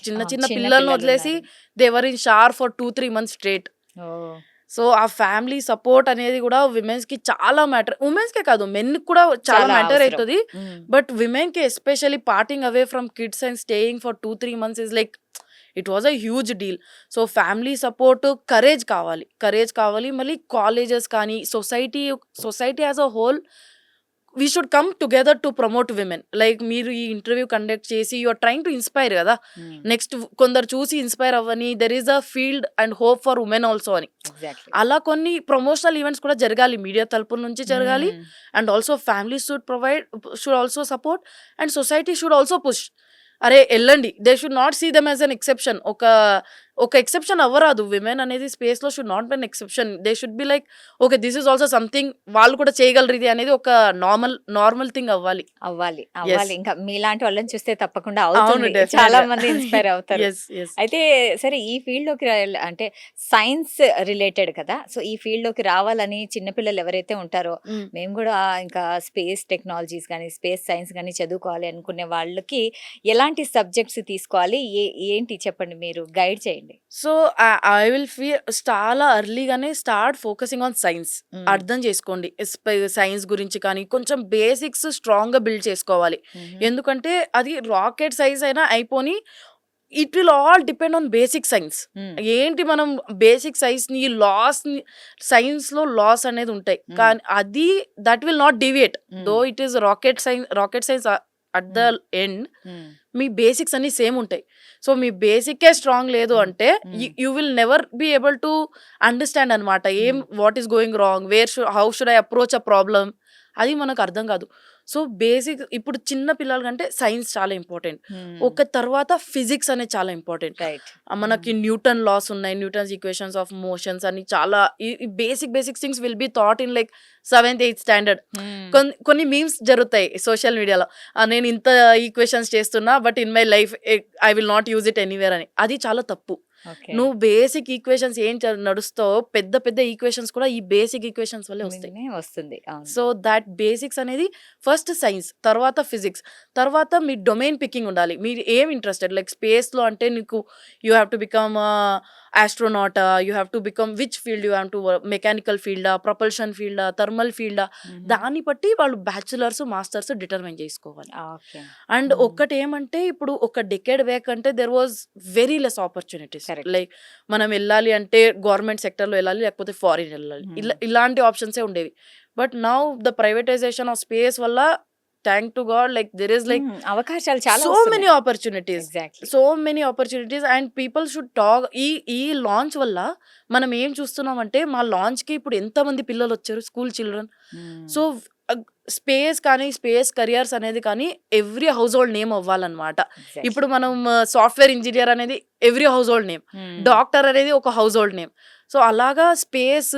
చిన్న పిల్లల్ని వదిలేసి దేవర్ ఇన్ షార్ ఫర్ 2-3 months స్ట్రేట్. సో ఆ ఫ్యామిలీ సపోర్ట్ అనేది కూడా విమెన్స్ కి చాలా మ్యాటర్. ఉమెన్స్ కే కాదు, మెన్ కూడా చాలా మ్యాటర్ అవుతుంది. బట్ విమెన్ కి especially parting away from kids and staying for 2-3 months is like it was a huge deal. So family support, courage కావాలి. మళ్ళీ కాలేజెస్ కానీ society as a whole we should come together to promote women. Like మీరు ఈ ఇంటర్వ్యూ కండక్ట్ చేసి you are trying to inspire కదా, నెక్స్ట్ కొందరు చూసి ఇన్స్పైర్ అవ్వని, there is a field and hope for women also అని. అలా కొన్ని ప్రమోషనల్ ఈవెంట్స్ కూడా జరగాలి, మీడియా తరపు నుంచి జరగాలి. And also family should also support and society should also push. అరే వెళ్ళండి, they should not see them as an exception. ఒక ఎక్సెప్షన్ అవ్వరాదు. విమెన్ అనేది స్పేస్‌లో should not be an exception. They should be like okay, this is also something, వాళ్ళు కూడా చేయగలరు ఇది అనేది ఒక నార్మల్ థింగ్ అవ్వాలి.
అవ్వాలి.
యెస్.
ఇంకా మీలాంటి వాళ్ళని చూస్తే తప్పకుండా
అవును,
అవుతుంది. చాలా
డెఫినెట్‌గా.
మంది ఇన్‌స్పైర్ అవుతారు.
యెస్. యెస్.
అయితే సరే ఈ ఫీల్డ్‌లోకి అంటే సైన్స్ రిలేటెడ్ కదా! సో, ఈ ఫీల్డ్‌లోకి రావాలని చిన్న పిల్లలు ఎవరైతే ఉంటారో,
హ్మ్.
మేము కూడా ఇంకా స్పేస్ టెక్నాలజీస్ గానీ, స్పేస్ సైన్స్ గానీ చదువుకోవాలి అనుకునే వాళ్ళకి ఎలాంటి సబ్జెక్ట్స్ తీసుకోవాలి? ఏంటి చెప్పండి, మీరు గైడ్ చేయండి.
సో, ఐ విల్ చాలా ఎర్లీగానే స్టార్ట్ ఫోకసింగ్ ఆన్ సైన్స్. అర్థం చేసుకోండి. సైన్స్ గురించి కానీ కొంచెం బేసిక్స్ స్ట్రాంగ్‌గా బిల్డ్ చేసుకోవాలి. ఎందుకంటే అది రాకెట్ సైజ్ అయినా అయిపోని, it will all depend on basic science. ఏంటి, మనం బేసిక్ సైన్స్‌ని సైన్స్‌లో లాస్ అనేది ఉంటాయి. కానీ అది that will not deviate. Though it is rocket science at the end మీ బేసిక్స్ అన్ని సేమ్ ఉంటాయి. సో మీ బేసిక్కే స్ట్రాంగ్ లేదు అంటే you will never be able to understand అనమాట. What is going wrong, how should I approach a problem, అది మనకు అర్థం కాదు. సో బేసిక్ ఇప్పుడు చిన్న పిల్లల కంటే సైన్స్ చాలా ఇంపార్టెంట్. ఒక తర్వాత ఫిజిక్స్ అనేది చాలా ఇంపార్టెంట్.
రైట్.
మనకి న్యూటన్ లాస్ ఉన్నాయి, న్యూటన్స్ ఈక్వేషన్స్ ఆఫ్ మోషన్స్ అని చాలా basic things will be thought in like 7th 8th standard. కొన్ని మీమ్స్ జరుగుతాయి సోషల్ మీడియాలో, నేను ఇంత ఈక్వేషన్స్ చేస్తున్నా but in my life I will not use it anywhere అని. అది చాలా తప్పు. నువ్వు బేసిక్ ఈక్వేషన్స్ ఏం నడుస్తావో పెద్ద ఈక్వేషన్స్ కూడా ఈ బేసిక్ ఈక్వేషన్స్ వల్లే
వస్తుంది.
సో దాట్ బేసిక్స్ అనేది ఫస్ట్ సైన్స్, తర్వాత ఫిజిక్స్, తర్వాత మీ డొమైన్ పికింగ్ ఉండాలి. మీరు ఏం ఇంట్రెస్టెడ్, లైక్ స్పేస్లో అంటే నీకు you have to become astronaut, you have to become which field you have to mechanical ఫీల్డా, ప్రొపల్షన్ ఫీల్డా, థర్మల్ ఫీల్డా, దాన్ని బట్టి వాళ్ళు బ్యాచులర్స్ మాస్టర్స్ డిటర్మైన్ చేసుకోవాలి. అండ్ ఒక్కటి ఏమంటే ఇప్పుడు ఒక డెకేడ్ బ్యాక్ అంటే there was very less opportunities. Like మనం వెళ్ళాలి అంటే గవర్నమెంట్ సెక్టర్లో వెళ్ళాలి, లేకపోతే ఫారిన్ వెళ్ళాలి, ఇలాంటి ఆప్షన్సే ఉండేవి. But now the privatisation of space వల్ల thank to god like there is like
అవకాశాలు చాలా,
so many opportunities and people should talk. ఈ లాంచ్ వల్ల మనం ఏం చూస్తున్నామంటే మా లాంచ్ కి ఇప్పుడు ఎంతమంది పిల్లలు వచ్చారు, స్కూల్ చిల్డ్రన్. సో స్పేస్ కానీ స్పేస్ కెరియర్స్ అనేది కానీ ఎవ్రీ హౌస్ హోల్డ్ నేమ్ అవ్వాలన్నమాట. ఇప్పుడు మనం సాఫ్ట్వేర్ ఇంజనీర్ అనేది every household name, doctor అనేది ఒక హౌస్ హోల్డ్ నేమ్. సో అలాగా space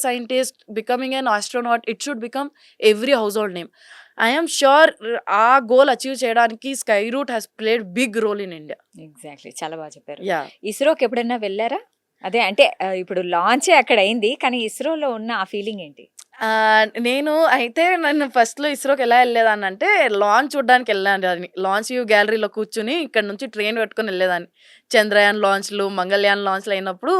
scientist, becoming an astronaut, it should become every household name. I'm sure ఆ గోల్ అచీవ్ చేయడానికి Skyroot has played big role in India.
Exactly, చాలా బాగా చెప్పారు.
యా,
ఇస్రోకి ఎప్పుడైనా వెళ్ళారా? అదే అంటే ఇప్పుడు లాంచే అక్కడ అయింది, కానీ ఇస్రోలో ఉన్న ఆ ఫీలింగ్ ఏంటి?
నన్ను ఫస్ట్లో ఇస్రోకి ఎలా వెళ్ళేదాన్ని అంటే లాంచ్ చూడడానికి వెళ్ళేదాన్ని. లాంచ్ వ్యూ గ్యాలరీలో కూర్చుని ఇక్కడ నుంచి ట్రైన్ పెట్టుకుని వెళ్ళేదాన్ని. చంద్రయాన్ లాంచ్లు, మంగళయాన్ లాంచ్లు అయినప్పుడు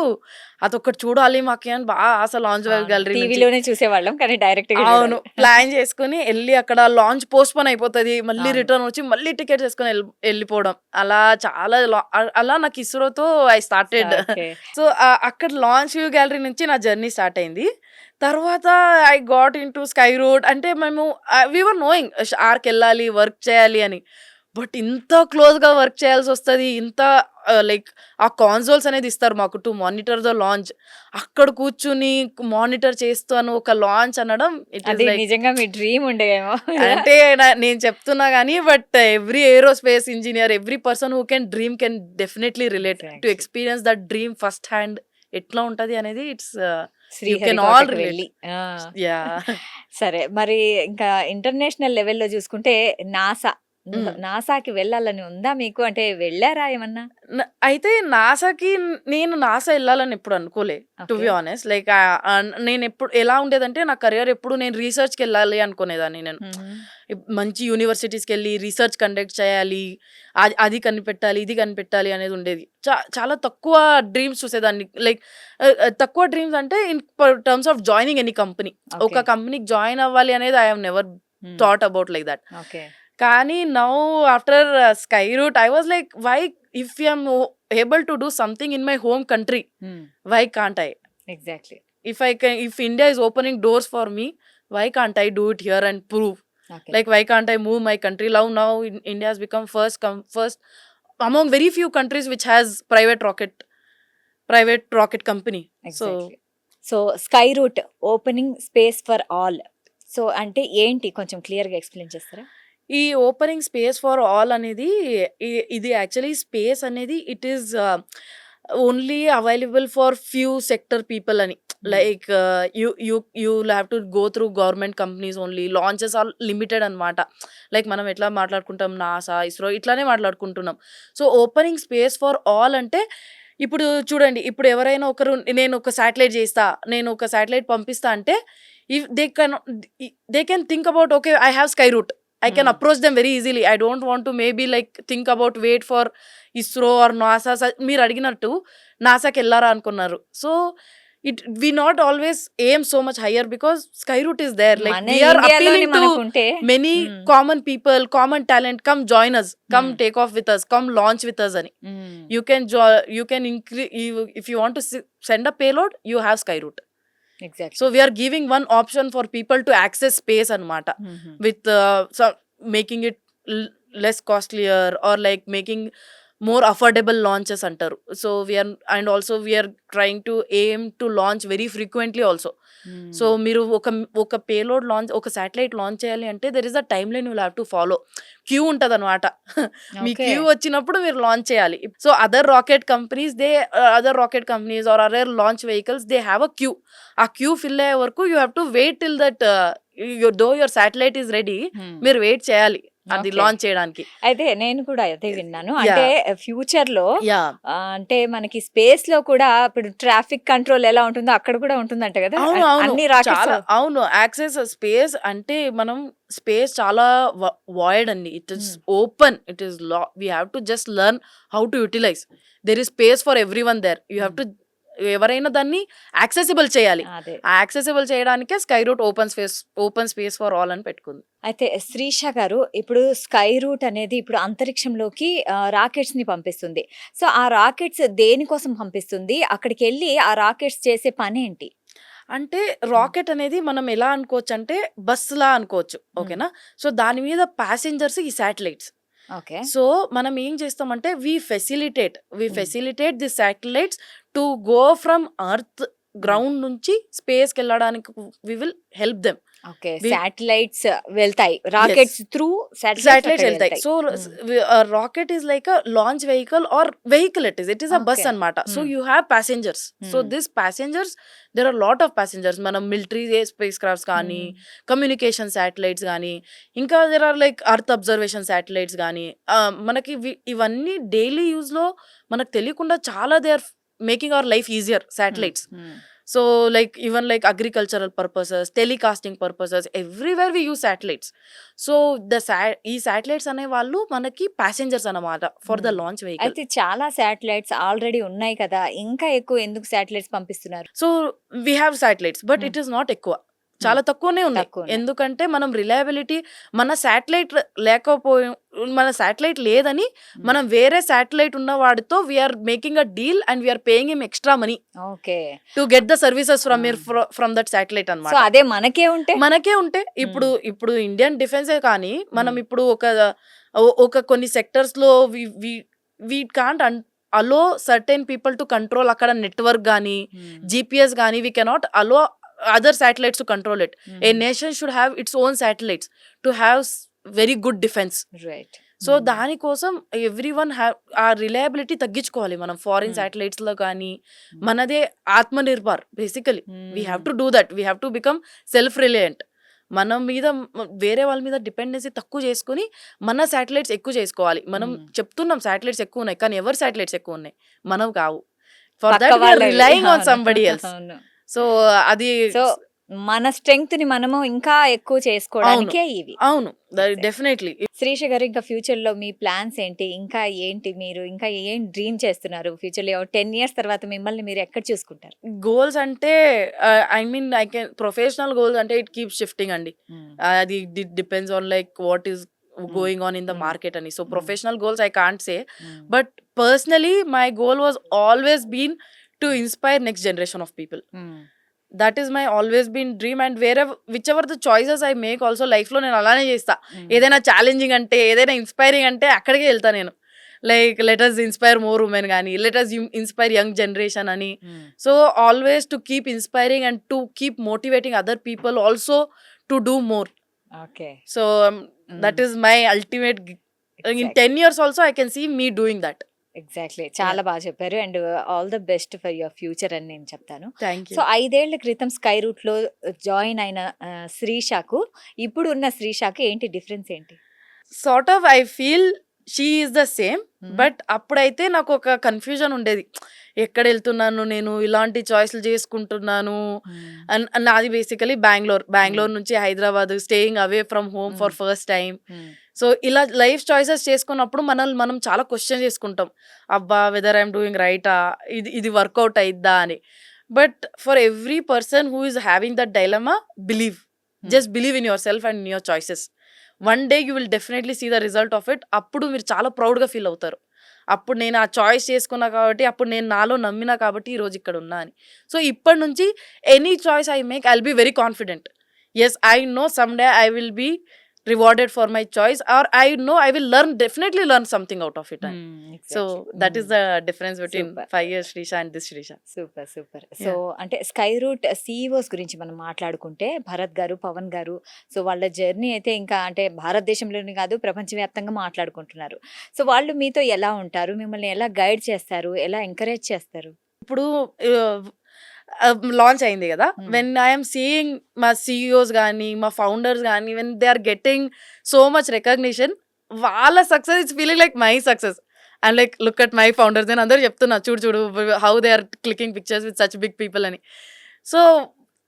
అదొక్కటి చూడాలి మాకేమని బాగా ఆశ. లాంచ్ గ్యాలరీ
టీవీలోనే చూసేవాళ్ళం, కానీ డైరెక్ట్
అవును ప్లాన్ చేసుకుని వెళ్ళి అక్కడ లాంచ్ పోస్ట్ పోన్ అయిపోతుంది, మళ్ళీ రిటర్న్ వచ్చి మళ్ళీ టికెట్ చేసుకుని వెళ్ళిపోవడం. అలా చాలా అలా నాకు ఇస్రోతో ఐ స్టార్టెడ్. సో అక్కడ లాంచ్ వ్యూ గ్యాలరీ నుంచి నా జర్నీ స్టార్ట్ అయింది. తర్వాత I got into Skyroot. అంటే మేము వీ వర్ నోయింగ్ ఆర్కి వెళ్ళాలి, వర్క్ చేయాలి అని. బట్ ఇంత క్లోజ్గా వర్క్ చేయాల్సి వస్తుంది, ఇంత లైక్ ఆ కాన్సోల్స్ అనేది ఇస్తారు మాకు టు మానిటర్ ద లాంచ్. అక్కడ కూర్చుని మానిటర్ చేస్తాను ఒక లాంచ్ అనడం,
నిజంగా మీ డ్రీమ్ ఉండేమో.
అంటే నేను చెప్తున్నా కానీ but every aerospace engineer, every person who can dream can definitely relate to experience that dream first hand. ఎట్లా ఉంటది అనేది ఇట్స్
సరే, మరి ఇంకా ఇంటర్నేషనల్ లెవెల్లో చూసుకుంటే నాసాకి వెళ్ళాలని ఉందా మీకు? అంటే వెళ్ళారా ఏమన్నా?
అయితే నేను నాసా వెళ్ళాలని ఎప్పుడు అనుకోలే, టు బి ఆనెస్ట్. లైక్ నేను ఎప్పుడు ఎలా ఉండేదంటే నా కెరియర్ ఎప్పుడు నేను రీసెర్చ్కి వెళ్ళాలి అనుకునేదాన్ని. నేను మంచి యూనివర్సిటీస్కి వెళ్ళి రీసెర్చ్ కండక్ట్ చేయాలి, అది కనిపెట్టాలి, ఇది కనిపెట్టాలి అనేది ఉండేది. చాలా తక్కువ డ్రీమ్స్ చూసేదాన్ని. లైక్ తక్కువ డ్రీమ్స్ అంటే in terms of joining any company. ఒక కంపెనీకి జాయిన్ అవ్వాలి అనేది I have never thought about like that. కానీ now after sky route I was like, why if you am able to do something in my home country, why can't I?
Exactly.
If India is opening doors for me, why can't I do it here and prove? Like why can't I move my country? Now India has become first among very few countries which has private rocket company.
So Skyroot opening space for all. So అంటే ఏంటి, కొంచెం క్లియర్గా ఎక్స్ప్లెయిన్ చేస్తారా?
ఈ ఓపెనింగ్ స్పేస్ ఫర్ ఆల్ అనేది ఇది యాక్చువల్లీ స్పేస్ అనేది it is only available for few sector people అని. Like you'll have to go through government companies only. Launches are limited అనమాట. లైక్ మనం ఎట్లా మాట్లాడుకుంటాం నాసా, ఇస్రో ఇట్లానే మాట్లాడుకుంటున్నాం. So opening space for all అంటే ఇప్పుడు చూడండి, ఇప్పుడు ఎవరైనా ఒకరు నేను ఒక శాటిలైట్ చేస్తా, నేను ఒక శాటిలైట్ పంపిస్తా అంటే if they can think about okay I have Skyroot, I can approach them very easily. I don't want to maybe like think about wait for ISRO or NASA. మీరు అడిగినట్టు నాసాకి వెళ్ళారా అనుకున్నారు. So we not always aim so much higher because Skyroot is there. Like
మన
we are
ఇండియాలోనే
appealing to
మనకుంటే
many common people, common talent. Come join us. Come take off with us. Come launch with us. Ani. You can increase if you want to send a payload. You have Skyroot.
Exactly.
So we are giving one option for people to access space anamata with so making it less costlier or like making more affordable launches antaru. So we are trying to aim to launch very frequently also. So మీరు ఒక పేలోడ్ లాంచ్, ఒక శాటిలైట్ లాంచ్ చేయాలి అంటే there is a timeline you have to follow. Queue ఉంటుంది అనమాట. మీ క్యూ వచ్చినప్పుడు మీరు లాంచ్ చేయాలి. So other rocket companies or other launch vehicles they have a queue. ఆ క్యూ ఫిల్ అయ్యే వరకు you have to wait till that your satellite is ready. మీరు వెయిట్ చేయాలి అది లాంచ్ చేయడానికి.
అయితే నేను కూడా అదే విన్నాను. అంటే ఫ్యూచర్ లో
యా
అంటే మనకి స్పేస్ లో కూడా ఇప్పుడు ట్రాఫిక్ కంట్రోల్ ఎలా ఉంటుందో అక్కడ కూడా ఉంటుందంట కదా.
అవును
అన్ని
అవును
రాకెట్స్
చాలా అవును. యాక్సెస్ స్పేస్ అంటే మనం స్పేస్ చాలా వాయిడ్ అండి. It is open, it is we have to just learn how to utilise. There is space for everyone there. You have to ఎవరైనా దాన్ని యాక్సెసిబుల్ చేయాలి.
అదే.
ఆ యాక్సెసిబుల్ చేయడానికే Skyroot open space for all అని పెట్టుకుంది.
అయితే శ్రీష గారు, ఇప్పుడు స్కై రూట్ అనేది ఇప్పుడు అంతరిక్షంలోకి రాకెట్స్ ని పంపిస్తుంది. సో ఆ రాకెట్స్ దేనికోసం పంపిస్తుంది, అక్కడికి వెళ్ళి ఆ రాకెట్స్ చేసే పని ఏంటి?
అంటే రాకెట్ అనేది మనం ఎలా అనుకోవచ్చు అంటే బస్ లా అనుకోవచ్చు. ఓకేనా. సో దాని మీద ప్యాసింజర్స్ ఈ శాటిలైట్స్.
ఓకే.
సో మనం ఏం చేస్తామంటే we facilitate the satellites to go from earth ground నుంచి స్పేస్కి వెళ్ళడానికి we will help them.
Okay. Satellites వెళ్తాయి, రాకెట్స్ త్రూ
శాటిలైట్స్ వెళ్తాయి. So rocket is like a launch vehicle or vehicle it is a bus అనమాట. So you have passengers. So this passengers there are lot of passengers. మనం మిలిటరీ స్పేస్ క్రాఫ్ట్స్ కానీ, కమ్యూనికేషన్ శాటిలైట్స్ కానీ, ఇంకా there are like earth observation satellites కానీ, మనకి ఇవన్నీ డైలీ యూజ్ లో మనకు తెలియకుండా చాలా they are making our life easier satellites. So like even like agricultural purposes, telecasting purposes, everywhere we use satellites. So ఈ satellites అనే వాళ్ళు మనకి passengers అన్నమాట for the launch vehicle.
అయితే చాలా శాటిలైట్స్ ఆల్రెడీ ఉన్నాయి కదా, ఇంకా ఎక్కువ ఎందుకు శాటిలైట్స్ పంపిస్తున్నారు?
So we have satellites but it is not ఎక్కువ, చాలా తక్కువనే ఉన్నాయి. ఎందుకంటే మనం రిలయబిలిటీ మన శాటిలైట్ లేదని మనం వేరే శాటిలైట్ ఉన్న వాడితో we're making a deal and we're paying him extra money
okay
to get the services from that satellite అన్నమాట.
సో అదే మనకే ఉంటే
ఇప్పుడు ఇండియన్ డిఫెన్సే కానీ మనం ఇప్పుడు ఒక కొన్ని సెక్టర్స్ లో we can't allow certain people to control అక్కడ నెట్వర్క్ కానీ GPS కానీ we cannot allow other satellites to control it. A nation should have its own satellites to have very good defense.
Right.
So దానికోసం ఎవ్రీవన్ హ్యావ్ ఆ రిలయబిలిటీ తగ్గించుకోవాలి మనం ఫారిన్ శాటిలైట్స్ లో కానీ. మనదే Atmanirbhar basically. We have to do that. We have to become self reliant. మన మీద వేరే వాళ్ళ మీద డిపెండెన్సీ తక్కువ చేసుకుని మన శాటిలైట్స్ ఎక్కువ చేసుకోవాలి. మనం చెప్తున్నాం శాటిలైట్స్ ఎక్కువ ఉన్నాయి కానీ ఎవరి శాటిలైట్స్ ఎక్కువ ఉన్నాయి, మనం కావు. For that we are relying on somebody else. So అది
మన స్ట్రెంగ్త్ ని మనము ఇంకా ఎక్కువ చేసుకోవడానికే ఇవి.
అవును డెఫినెట్లీ.
శ్రీష గారు, ఇంకా ఫ్యూచర్ లో మీ ప్లాన్స్ ఏంటి? ఇంకా ఏంటి మీరు ఇంకా ఏం డ్రీమ్ చేస్తున్నారు ఫ్యూచర్ లో? 10 years తర్వాత మిమ్మల్ని మీరు ఎక్కడ చూసుకుంటారు?
గోల్స్ అంటే I mean I can professional goals అంటే ఇట్ కీప్ షిఫ్టింగ్ అండి. అది depends on like what is going on in the market ani. So professional goals I can't say, but personally my goal was always been to inspire next generation of people. That is my always been dream, and whichever the choices I make also life lo nenu alane chesta. Edaina challenging ante edaina inspiring ante akkadike velta nenu. Like let us inspire more women gani, let us inspire young generation ani. So always to keep inspiring and to keep motivating other people also to do more.
Okay.
So that is my ultimate. In 10 years also I can see me doing that.
Exactly చాలా బాగా చెప్పారు. And all the best for your future అని నేను చెప్తాను.
Thank
so
you.
5 ఏళ్ల క్రితం స్కై రూట్ లో జాయిన్ అయిన శ్రీషాకు ఇప్పుడు ఉన్న శ్రీషాకి ఏంటి డిఫరెన్స్ ఏంటి?
Sort of I feel she is the same,
Mhm.
But అప్పుడైతే నాకు ఒక కన్ఫ్యూజన్ ఉండేది. ఎక్కడ వెళ్తున్నాను నేను, ఇలాంటి చాయిస్లు చేసుకుంటున్నాను అండ్ నాది బేసికలీ బెంగళూరు నుంచి Hyderabad, staying away from home for first time. So ఇలా లైఫ్ చాయిసెస్ చేసుకున్నప్పుడు మనల్ని మనం చాలా క్వశ్చన్ చేసుకుంటాం, అబ్బా వెదర్ ఐఎమ్ డూయింగ్ రైటా, ఇది వర్కౌట్ అయిద్దా అని. But for every person who is having that dilemma, believe, just believe in yourself and in your choices. One day you will definitely see the result of it. అప్పుడు మీరు చాలా ప్రౌడ్గా ఫీల్ అవుతారు. అప్పుడు నేను ఆ చాయిస్ చేసుకున్నా కాబట్టి, అప్పుడు నేను నాలో నమ్మినా కాబట్టి ఈరోజు ఇక్కడ ఉన్నా అని. సో ఇప్పటి నుంచి any choice I make, I will be very confident. Yes, I know someday I will be rewarded for my choice, or I know I will definitely learn something out of it. So that is the difference between
Super.
5 years Shrisha and this Shrisha.
Super super. So అంటే స్కై రూట్ సిఇఓస్ గురించి మనం మాట్లాడుకుంటే భరత్ గారు, పవన్ గారు, సో వాళ్ళ జర్నీ అయితే ఇంకా అంటే భారతదేశంలోనే కాదు ప్రపంచవ్యాప్తంగా మాట్లాడుకుంటున్నారు. సో వాళ్ళు మీతో ఎలా ఉంటారు, మిమ్మల్ని ఎలా గైడ్ చేస్తారు, ఎలా ఎంకరేజ్ చేస్తారు?
ఇప్పుడు లాంచ్ అయింది కదా, వెన్ ఐఎమ్ సీయింగ్ మా సిఇఓస్ కానీ మా ఫౌండర్స్ కానీ, when they are getting so much recognition, వాళ్ళ success it's feeling like my success. And like look at my founders, నేను అందరూ చెప్తున్నా, చూడు how they are clicking pictures with such big people అని. So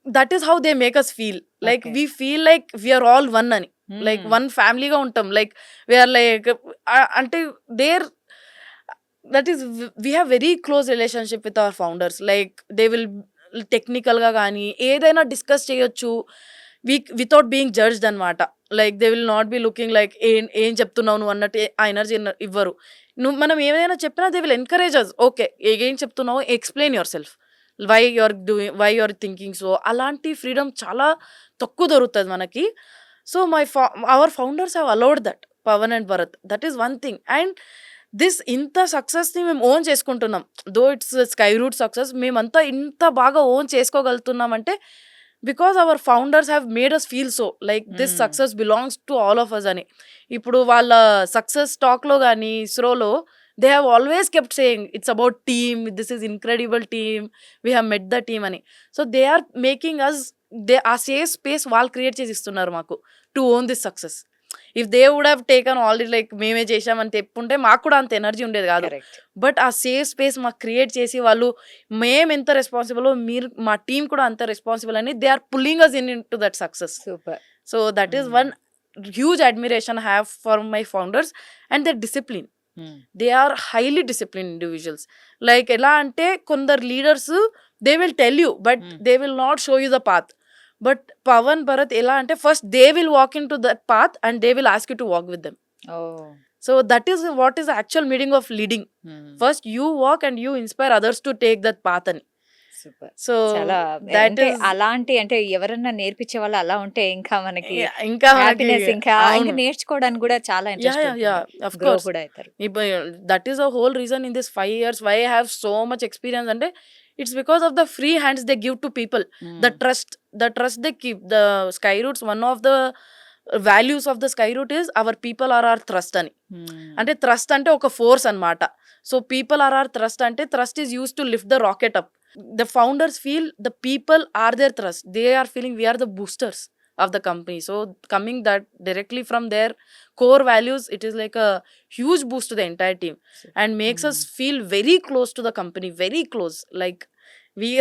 that is how they make us feel like we feel like we're all one అని, లైక్ వన్ ఫ్యామిలీగా ఉంటాం. లైక్ వీఆర్ లైక్ అంటే there that is we have very close relationship with our founders. Like they will టెక్నికల్గా కానీ ఏదైనా డిస్కస్ చేయొచ్చు వితౌట్ బీయింగ్ జడ్జ్డ్ అనమాట. Like they will not be looking like ఏం చెప్తున్నావు నువ్వు అన్నట్టు ఆ ఎనర్జీ ఇవ్వరు. మనం ఏదైనా చెప్పినా they will encourage us, okay ఏం చెప్తున్నావు, explain yourself, why your thinking. So అలాంటి ఫ్రీడమ్ చాలా తక్కువ దొరుకుతుంది మనకి. So our founders have allowed that, Pavan and Bharat. That is one thing. And ఇంత సక్సెస్ని మేము ఓన్ చేసుకుంటున్నాం. Though it's Skyroot success, మేమంతా ఇంత బాగా ఓన్ చేసుకోగలుగుతున్నామంటే because our founders have made us feel so like this success belongs to all of us అని. ఇప్పుడు వాళ్ళ సక్సెస్ టాక్లో కానీ ఇస్రోలో they have always kept saying it's about team, this is incredible team, we have met the team అని. So they are making us, ఆ సేఫ్ స్పేస్ వాళ్ళు క్రియేట్ చేసి ఇస్తున్నారు మాకు to own this success. If they would have taken already like మేమే చేసామని చెప్పుంటే మాకు కూడా అంత ఎనర్జీ ఉండేది కాదు. బట్ ఆ సేఫ్ స్పేస్ మాకు క్రియేట్ చేసి వాళ్ళు మేము ఎంత రెస్పాన్సిబుల్, మీరు మా టీం కూడా అంత రెస్పాన్సిబుల్ అని they are pulling us into that success.
Super.
So that is one huge admiration I have for my founders and their discipline. They are highly discipline individuals. Like ఎలా అంటే కొందరు leaders they will tell you but they will not show you the path. But Pavan, Bharat ఎలా అంటే first they will walk into that path and they will ask you to walk with them. So that is what is actual meaning of leading. First you walk and you inspire others to take that path అని. సో
దట్ అలాంటి అంటే ఎవరన్నా నేర్పించే వాళ్ళు అలా ఉంటే ఇంకా మనకి
ఇంకా
హ్యాపీనెస్, ఇంకా నేర్చుకోవడానికి కూడా చాలా ఇంట్రెస్ట్ కూడా అవుతారు.
That is a whole reason in this 5 years why I have so much experience. అంటే it's because of the free hands they give to people, the trust they keep. The Skyroot's one of the values of the Skyroot is our people are our trust ani. Ante trust ante oka force anamata. So people are our trust ante trust is used to lift the rocket up. The founders feel the people are their trust. They are feeling we are the boosters of the company. So coming that directly from their core values, it is like a huge boost to the entire team and makes us feel very close to the company, very close. Like we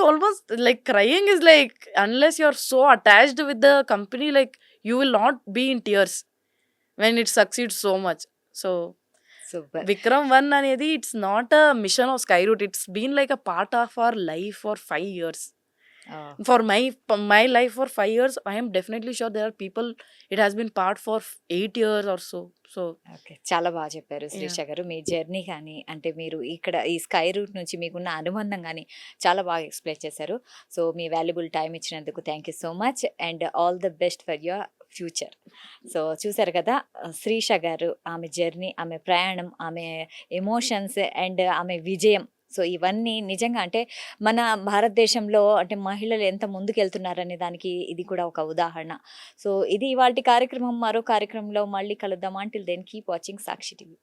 almost like crying is like, unless you're so attached with the company, like you will not be in tears when it succeeds so much. So
Super.
Vikram 1 anedi, it's not a mission of Skyroot. It's been like a part of our life for 5 years. For my life for 5 years, I am definitely sure there are people it has been part for 8 years or so. So
okay, చాలా బాగా చెప్పారు శ్రీష గారు. మీ జర్నీ కానీ అంటే మీరు ఇక్కడ ఈ స్కై రూట్ నుంచి మీకున్న అనుబంధం కానీ చాలా బాగా ఎక్స్ప్లెయిన్ చేశారు. సో మీ వాల్యుబుల్ టైం ఇచ్చినందుకు thank you so much and all the best for your future. So చూసారు కదా శ్రీష గారు, ఆమె జర్నీ, ఆమె ప్రయాణం, ఆమె ఎమోషన్స్ అండ్ ఆమె విజయం. సో ఇవన్నీ నిజంగా అంటే మన భారతదేశంలో అంటే మహిళలు ఎంత ముందుకెళ్తున్నారనే దానికి ఇది కూడా ఒక ఉదాహరణ. సో ఇది ఇవాల్టి కార్యక్రమం. మరో కార్యక్రమంలో మళ్ళీ కలుద్దాం. అంటిల్ దెన్ కీప్ వాచింగ్ సాక్షి టీవీ.